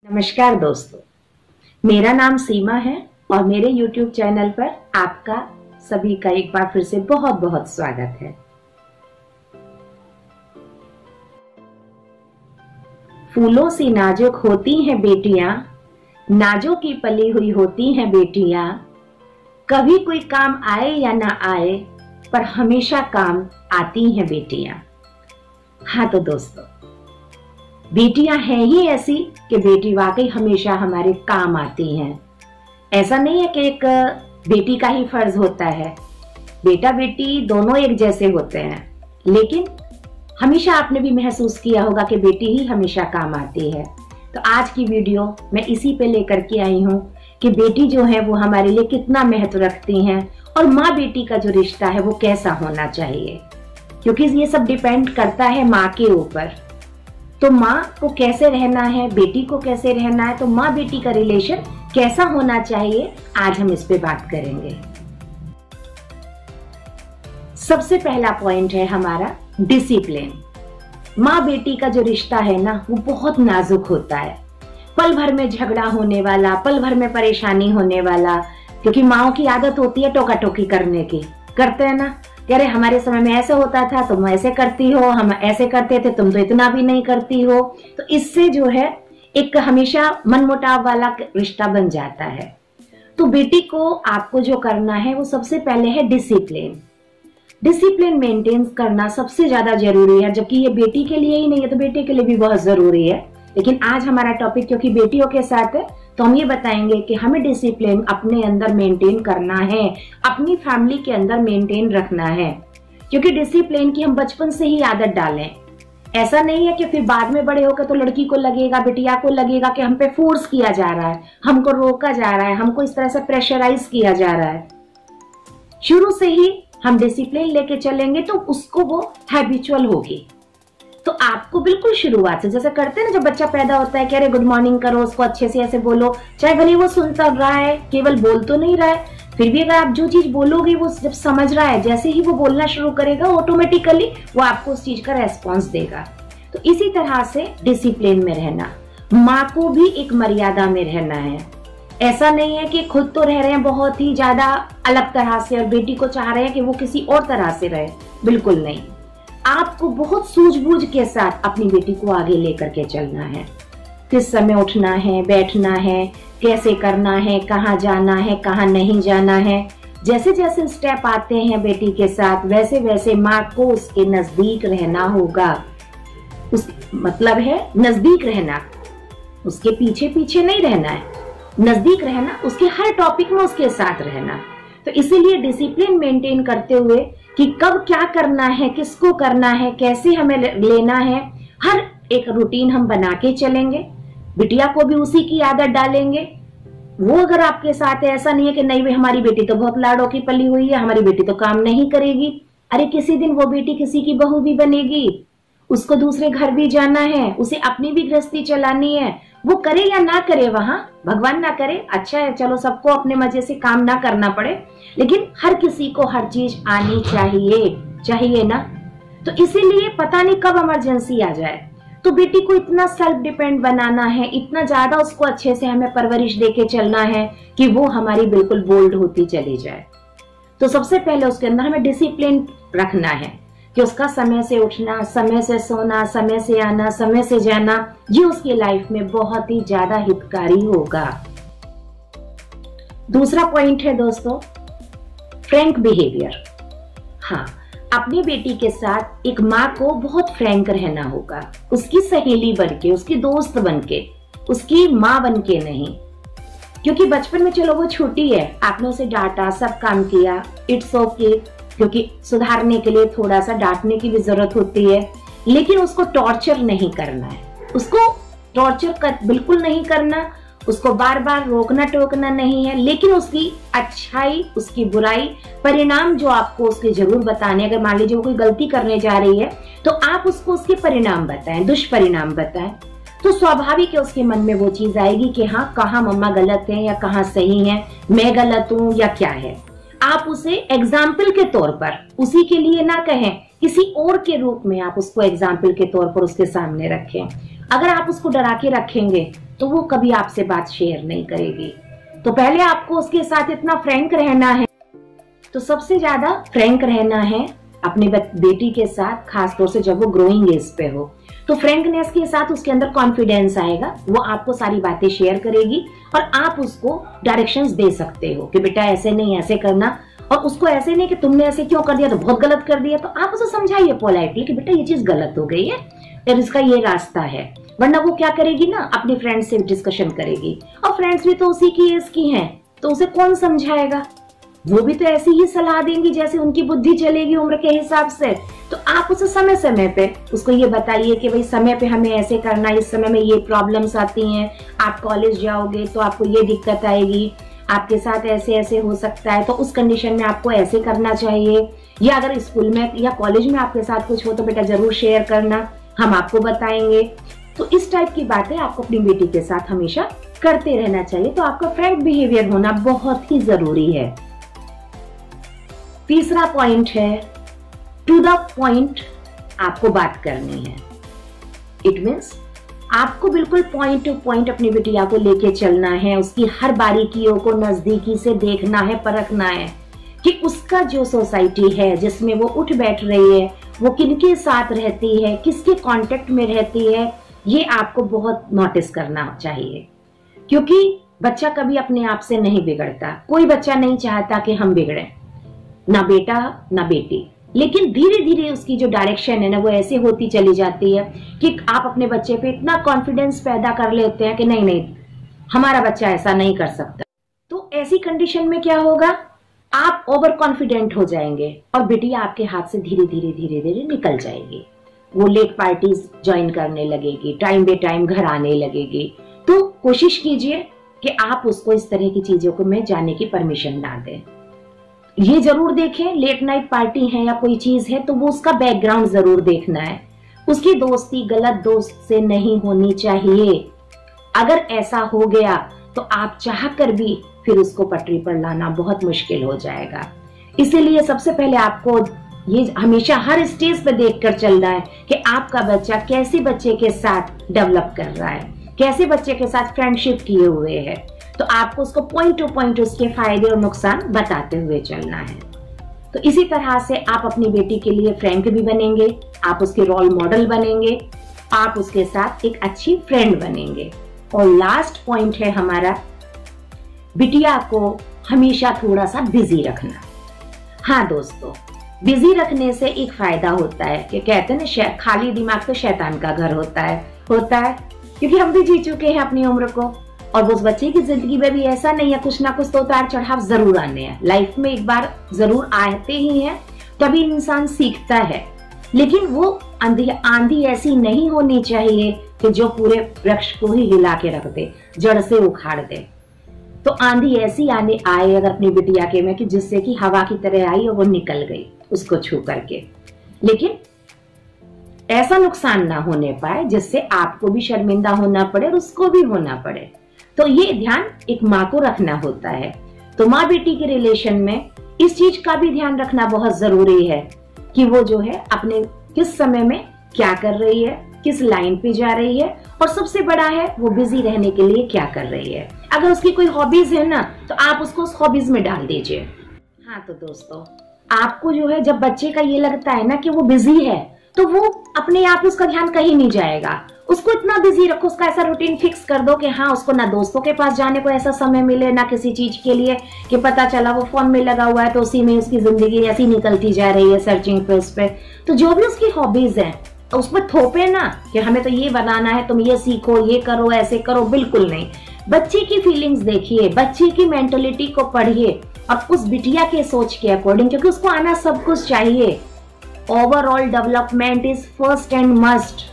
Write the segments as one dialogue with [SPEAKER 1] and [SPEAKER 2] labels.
[SPEAKER 1] नमस्कार दोस्तों, मेरा नाम सीमा है और मेरे YouTube चैनल पर आपका सभी का एक बार फिर से बहुत बहुत स्वागत है। फूलों सी नाजुक होती हैं बेटियां, नाजों की पली हुई होती हैं बेटियां, कभी कोई काम आए या ना आए पर हमेशा काम आती हैं बेटियां। हाँ तो दोस्तों, बेटियां हैं ही ऐसी कि बेटी वाकई हमेशा हमारे काम आती हैं। ऐसा नहीं है कि एक बेटी का ही फर्ज होता है, बेटा बेटी दोनों एक जैसे होते हैं, लेकिन हमेशा आपने भी महसूस किया होगा कि बेटी ही हमेशा काम आती है। तो आज की वीडियो मैं इसी पे लेकर के आई हूँ कि बेटी जो है वो हमारे लिए कितना महत्व रखती हैं और माँ बेटी का जो रिश्ता है वो कैसा होना चाहिए, क्योंकि ये सब डिपेंड करता है माँ के ऊपर। तो माँ को कैसे रहना है, बेटी को कैसे रहना है, तो माँ बेटी का रिलेशन कैसा होना चाहिए, आज हम इस पे बात करेंगे। सबसे पहला पॉइंट है हमारा डिसिप्लिन। माँ बेटी का जो रिश्ता है ना वो बहुत नाजुक होता है, पल भर में झगड़ा होने वाला, पल भर में परेशानी होने वाला, क्योंकि माँओं की आदत होती है टोका टोकी करने की। करते हैं ना, अरे हमारे समय में ऐसा होता था, तुम ऐसे करती हो, हम ऐसे करते थे, तुम तो इतना भी नहीं करती हो। तो इससे जो है एक हमेशा मनमुटाव वाला रिश्ता बन जाता है। तो बेटी को आपको जो करना है वो सबसे पहले है डिसिप्लिन। डिसिप्लिन मेंटेन करना सबसे ज्यादा जरूरी है, जबकि ये बेटी के लिए ही नहीं है तो बेटे के लिए भी बहुत जरूरी है। लेकिन आज हमारा टॉपिक क्योंकि बेटियों के साथ है तो हम ये बताएंगे कि हमें डिसिप्लिन अपने अंदर मेंटेन करना है, अपनी फैमिली के अंदर मेंटेन रखना है, क्योंकि डिसिप्लिन की हम बचपन से ही आदत डालें। ऐसा नहीं है कि फिर बाद में बड़े होकर तो लड़की को लगेगा, बिटिया को लगेगा कि हम पे फोर्स किया जा रहा है, हमको रोका जा रहा है, हमको इस तरह से प्रेशराइज किया जा रहा है। शुरू से ही हम डिसिप्लिन लेके चलेंगे तो उसको वो हैबिचुअल होगी। तो आपको बिल्कुल शुरुआत से जैसे करते हैं ना, जब बच्चा पैदा होता है कि अरे गुड मॉर्निंग करो, उसको अच्छे से ऐसे बोलो, चाहे भले वो सुनता रहा है, केवल बोल तो नहीं रहा है, फिर भी अगर आप जो चीज बोलोगे वो जब समझ रहा है, जैसे ही वो बोलना शुरू करेगा ऑटोमेटिकली वो आपको उस चीज का रेस्पॉन्स देगा। तो इसी तरह से डिसिप्लिन में रहना, माँ को भी एक मर्यादा में रहना है। ऐसा नहीं है कि खुद तो रह रहे हैं बहुत ही ज्यादा अलग तरह से और बेटी को चाह रहे हैं कि वो किसी और तरह से रहे, बिल्कुल नहीं। आपको बहुत सूझबूझ के साथ अपनी बेटी को आगे लेकर के चलना है। किस समय उठना है, बैठना है, कैसे करना है, कहाँ जाना है, कहाँ नहीं जाना है। जैसे जैसे स्टेप आते हैं बेटी के साथ वैसे वैसे माँ को उसके नजदीक रहना होगा। उस मतलब है नजदीक रहना, उसके पीछे पीछे नहीं रहना है, नजदीक रहना, उसके हर टॉपिक में उसके साथ रहना। तो इसीलिए डिसिप्लिन मेंटेन करते हुए कि कब क्या करना है, किसको करना है, कैसे हमें लेना है, हर एक रूटीन हम बना के चलेंगे। बिटिया को भी उसी की आदत डालेंगे। वो अगर आपके साथ है, ऐसा नहीं है कि नहीं भाई हमारी बेटी तो बहुत लाडों की पली हुई है, हमारी बेटी तो काम नहीं करेगी। अरे किसी दिन वो बेटी किसी की बहू भी बनेगी, उसको दूसरे घर भी जाना है, उसे अपनी भी गृहस्थी चलानी है। वो करे या ना करे, वहां भगवान ना करे, अच्छा है, चलो सबको अपने मजे से काम ना करना पड़े, लेकिन हर किसी को हर चीज आनी चाहिए ना। तो इसीलिए पता नहीं कब इमरजेंसी आ जाए, तो बेटी को इतना सेल्फ डिपेंड बनाना है, इतना ज्यादा उसको अच्छे से हमें परवरिश देके चलना है कि वो हमारी बिल्कुल बोल्ड होती चली जाए। तो सबसे पहले उसके अंदर हमें डिसिप्लिन रखना है कि उसका समय से उठना, समय से सोना, समय से आना, समय से जाना, ये उसकी लाइफ में बहुत ही ज्यादा हितकारी होगा। दूसरा पॉइंट है दोस्तों, फ्रैंक बिहेवियर। हाँ, अपनी बेटी के साथ एक माँ को बहुत फ्रैंक रहना होगा, उसकी सहेली बनके, उसकी दोस्त बनके, उसकी माँ बनके नहीं। क्योंकि बचपन में चलो वो छोटी है, आपने उसे डांटा, सब काम किया, इट्स ओके, क्योंकि सुधारने के लिए थोड़ा सा डांटने की भी जरूरत होती है, लेकिन उसको टॉर्चर नहीं करना है, उसको टॉर्चर बिल्कुल नहीं करना, उसको बार बार रोकना टोकना नहीं है, लेकिन उसकी अच्छाई, उसकी बुराई, परिणाम जो आपको उसके जरूर बताने। अगर मान लीजिए वो कोई गलती करने जा रही है तो आप उसको उसके परिणाम बताएं, दुष्परिणाम बताएं, तो स्वाभाविक है उसके मन में वो चीज आएगी कि हाँ, कहाँ मम्मा गलत है या कहाँ सही है, मैं गलत हूँ या क्या है। आप उसे एग्जाम्पल के तौर पर, उसी के लिए ना कहें, किसी और के रूप में आप उसको एग्जाम्पल के तौर पर उसके सामने रखें। अगर आप उसको डरा के रखेंगे तो वो कभी आपसे बात शेयर नहीं करेगी। तो पहले आपको उसके साथ इतना फ्रैंक रहना है, तो सबसे ज्यादा फ्रैंक रहना है अपनी बेटी के साथ, खासतौर से जब वो ग्रोइंग एज पे हो। तो फ्रैंकनेस के साथ उसके अंदर कॉन्फिडेंस आएगा, वो आपको सारी बातें शेयर करेगी और आप उसको डायरेक्शंस दे सकते हो कि बेटा ऐसे नहीं, ऐसे करना। और उसको ऐसे नहीं कि तुमने ऐसे क्यों कर दिया, तो बहुत गलत कर दिया, तो आप उसे समझाइए पोलाइटली कि बेटा ये चीज गलत हो गई है और इसका ये रास्ता है। वरना वो क्या करेगी ना, अपनी फ्रेंड से डिस्कशन करेगी, और फ्रेंड्स भी तो उसी की एज की हैं, तो उसे कौन समझाएगा, वो भी तो ऐसी ही सलाह देंगी जैसे उनकी बुद्धि चलेगी उम्र के हिसाब से। तो आप उसे समय समय पे उसको ये बताइए कि भाई समय पे हमें ऐसे करना, इस समय में ये प्रॉब्लम्स आती हैं, आप कॉलेज जाओगे तो आपको ये दिक्कत आएगी, आपके साथ ऐसे ऐसे हो सकता है, तो उस कंडीशन में आपको ऐसे करना चाहिए, या अगर स्कूल में या कॉलेज में आपके साथ कुछ हो तो बेटा जरूर शेयर करना, हम आपको बताएंगे। तो इस टाइप की बातें आपको अपनी बेटी के साथ हमेशा करते रहना चाहिए। तो आपका फ्रैंक बिहेवियर होना बहुत ही जरूरी है। तीसरा पॉइंट है, टू द पॉइंट आपको बात करनी है। इट मीन्स आपको बिल्कुल पॉइंट टू पॉइंट अपनी बिटिया को लेके चलना है, उसकी हर बारीकियों को नजदीकी से देखना है, परखना है कि उसका जो सोसाइटी है जिसमें वो उठ बैठ रही है, वो किनके साथ रहती है, किसके कांटेक्ट में रहती है, ये आपको बहुत नोटिस करना चाहिए। क्योंकि बच्चा कभी अपने आप से नहीं बिगड़ता, कोई बच्चा नहीं चाहता कि हम बिगड़े, ना बेटा ना बेटी, लेकिन धीरे धीरे उसकी जो डायरेक्शन है ना वो ऐसे होती चली जाती है कि आप अपने बच्चे पे इतना कॉन्फिडेंस पैदा कर लेते हैं कि नहीं नहीं हमारा बच्चा ऐसा नहीं कर सकता। तो ऐसी कंडीशन में क्या होगा, आप ओवर कॉन्फिडेंट हो जाएंगे और बिटिया आपके हाथ से धीरे धीरे धीरे धीरे निकल जाएगी। वो लेट पार्टीज ज्वाइन करने लगेगी, टाइम बे टाइम घर आने लगेगी। तो कोशिश कीजिए कि आप उसको इस तरह की चीजों को में जाने की परमिशन ना दें। ये जरूर देखें, लेट नाइट पार्टी है या कोई चीज है तो वो उसका बैकग्राउंड जरूर देखना है, उसकी दोस्ती गलत दोस्त से नहीं होनी चाहिए। अगर ऐसा हो गया तो आप चाह कर भी फिर उसको पटरी पर लाना बहुत मुश्किल हो जाएगा। इसीलिए सबसे पहले आपको ये हमेशा हर स्टेज पे देखकर चलना है कि आपका बच्चा कैसे बच्चे के साथ डेवलप कर रहा है, कैसे बच्चे के साथ फ्रेंडशिप किए हुए है। तो आपको उसको पॉइंट टू पॉइंट उसके फायदे और नुकसान बताते हुए चलना है। तो इसी तरह से आप अपनी बेटी के लिए फ्रैंक भी बनेंगे, आप उसके रोल मॉडल बनेंगे, आप उसके साथ एक अच्छी फ्रेंड बनेंगे। और लास्ट पॉइंट है हमारा, बिटिया को हमेशा थोड़ा सा बिजी रखना। हाँ दोस्तों, बिजी रखने से एक फायदा होता है कि कहते हैं ना खाली दिमाग तो शैतान का घर होता है क्योंकि हम भी जी चुके हैं अपनी उम्र को, और उस बच्चे की जिंदगी में भी ऐसा नहीं है, कुछ ना कुछ तो उतार चढ़ाव जरूर आने हैं, लाइफ में एक बार जरूर आते ही हैं, तभी इंसान सीखता है। लेकिन वो आंधी ऐसी नहीं होनी चाहिए कि जो पूरे वृक्ष को ही हिला के रख दे, जड़ से उखाड़ दे। तो आंधी ऐसी आए अगर अपनी बिटिया के में कि जिससे कि हवा की तरह आई और वो निकल गई उसको छू करके, लेकिन ऐसा नुकसान ना होने पाए जिससे आपको भी शर्मिंदा होना पड़े और उसको भी होना पड़े। तो ये ध्यान एक माँ को रखना होता है। तो माँ बेटी के रिलेशन में इस चीज का भी ध्यान रखना बहुत जरूरी है कि वो जो है अपने किस समय में क्या कर रही है, किस लाइन पे जा रही है, और सबसे बड़ा है वो बिजी रहने के लिए क्या कर रही है। अगर उसकी कोई हॉबीज है ना तो आप उसको उस हॉबीज में डाल दीजिए। हाँ तो दोस्तों, आपको जो है जब बच्चे का ये लगता है ना कि वो बिजी है तो वो अपने आप उसका ध्यान कहीं नहीं जाएगा। उसको इतना बिजी रखो, उसका ऐसा रूटीन फिक्स कर दो कि हाँ उसको ना दोस्तों के पास जाने को ऐसा समय मिले, ना किसी चीज के लिए कि पता चला वो फोन में लगा हुआ है तो उसी में उसकी जिंदगी ऐसी निकलती जा रही है सर्चिंग पे उस पे। तो जो भी उसकी हॉबीज है उस पर थोपे ना कि हमें तो ये बनाना है, तुम ये सीखो, ये करो, ऐसे करो, बिल्कुल नहीं। बच्चे की फीलिंग्स देखिए, बच्चे की मेंटलिटी को पढ़िए और उस बिटिया के सोच के अकॉर्डिंग, क्योंकि उसको आना सब कुछ चाहिए। Overall development is first and must,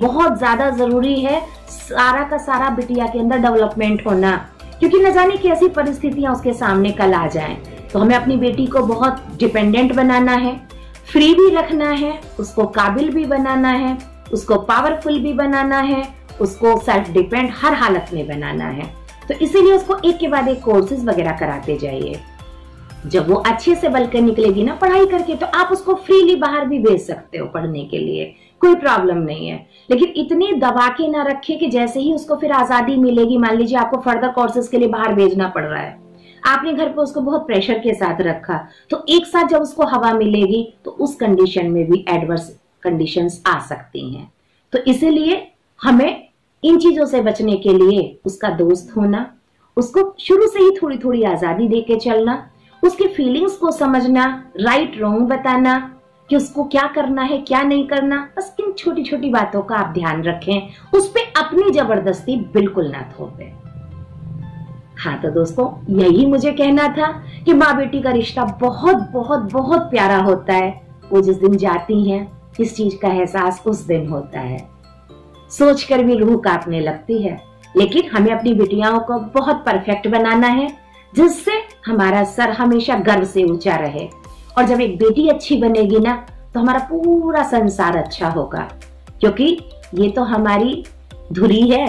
[SPEAKER 1] बहुत ज्यादा जरूरी है सारा का सारा बिटिया के अंदर डेवलपमेंट होना, क्योंकि न जाने कैसी परिस्थितियां उसके सामने कल आ जाएं। तो हमें अपनी बेटी को बहुत डिपेंडेंट बनाना है, फ्री भी रखना है, उसको काबिल भी बनाना है, उसको पावरफुल भी बनाना है, उसको सेल्फ डिपेंड हर हालत में बनाना है। तो इसीलिए उसको एक के बाद एक कोर्सेज वगैरह कराते जाइए। जब वो अच्छे से बल कर निकलेगी ना पढ़ाई करके, तो आप उसको फ्रीली बाहर भी भेज सकते हो पढ़ने के लिए, कोई प्रॉब्लम नहीं है, लेकिन इतनी दबा के ना रखे कि जैसे ही उसको फिर आजादी मिलेगी, मान लीजिए आपको फर्दर कोर्सेज के लिए बाहर भेजना पड़ रहा है, आपने घर पे उसको बहुत प्रेशर के साथ रखा, तो एक साथ जब उसको हवा मिलेगी तो उस कंडीशन में भी एडवर्स कंडीशंस आ सकती हैं। तो इसीलिए हमें इन चीजों से बचने के लिए उसका दोस्त होना, उसको शुरू से ही थोड़ी थोड़ी आजादी देके चलना, उसकी फीलिंग्स को समझना, राइट रॉन्ग बताना कि उसको क्या करना है क्या नहीं करना, बस इन छोटी छोटी बातों का आप ध्यान रखें, उस पर अपनी जबरदस्ती बिल्कुल ना थोपें। हाँ तो दोस्तों, यही मुझे कहना था कि माँ बेटी का रिश्ता बहुत बहुत बहुत प्यारा होता है। वो जिस दिन जाती हैं, इस चीज का एहसास उस दिन होता है, सोचकर भी रूह कांपने लगती है। लेकिन हमें अपनी बेटियों को बहुत परफेक्ट बनाना है, जिससे हमारा सर हमेशा गर्व से ऊंचा रहे। और जब एक बेटी अच्छी बनेगी ना, तो हमारा पूरा संसार अच्छा होगा, क्योंकि ये तो हमारी धुरी है।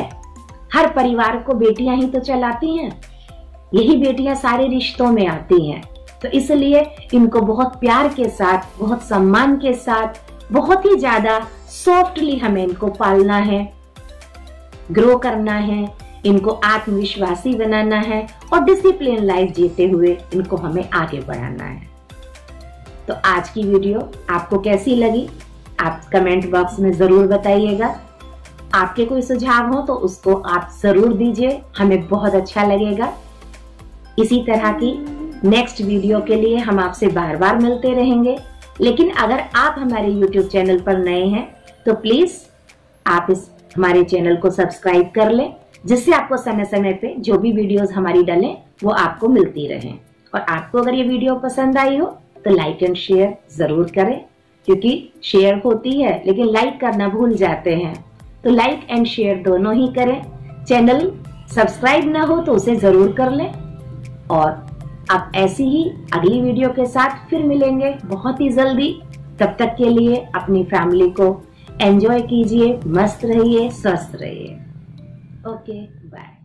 [SPEAKER 1] हर परिवार को बेटियां ही तो चलाती हैं, यही बेटियां सारे रिश्तों में आती हैं। तो इसलिए इनको बहुत प्यार के साथ, बहुत सम्मान के साथ, बहुत ही ज्यादा सॉफ्टली हमें इनको पालना है, ग्रो करना है, इनको आत्मविश्वासी बनाना है और डिसिप्लिन लाइफ जीते हुए इनको हमें आगे बढ़ाना है। तो आज की वीडियो आपको कैसी लगी, आप कमेंट बॉक्स में जरूर बताइएगा। आपके कोई सुझाव हो तो उसको आप जरूर दीजिए, हमें बहुत अच्छा लगेगा। इसी तरह की नेक्स्ट वीडियो के लिए हम आपसे बार बार मिलते रहेंगे। लेकिन अगर आप हमारे YouTube चैनल पर नए हैं तो प्लीज आप इस हमारे चैनल को सब्सक्राइब कर लें, जिससे आपको समय समय पे जो भी वीडियोस हमारी डलें वो आपको मिलती रहें। और आपको अगर ये वीडियो पसंद आई हो तो लाइक एंड शेयर जरूर करें, क्योंकि शेयर होती है लेकिन लाइक करना भूल जाते हैं। तो लाइक एंड शेयर दोनों ही करें। चैनल सब्सक्राइब ना हो तो उसे जरूर कर लें। और अब ऐसी ही अगली वीडियो के साथ फिर मिलेंगे बहुत ही जल्दी। तब तक के लिए अपनी फैमिली को एंजॉय कीजिए, मस्त रहिए, स्वस्थ रहिए। Okay, bye.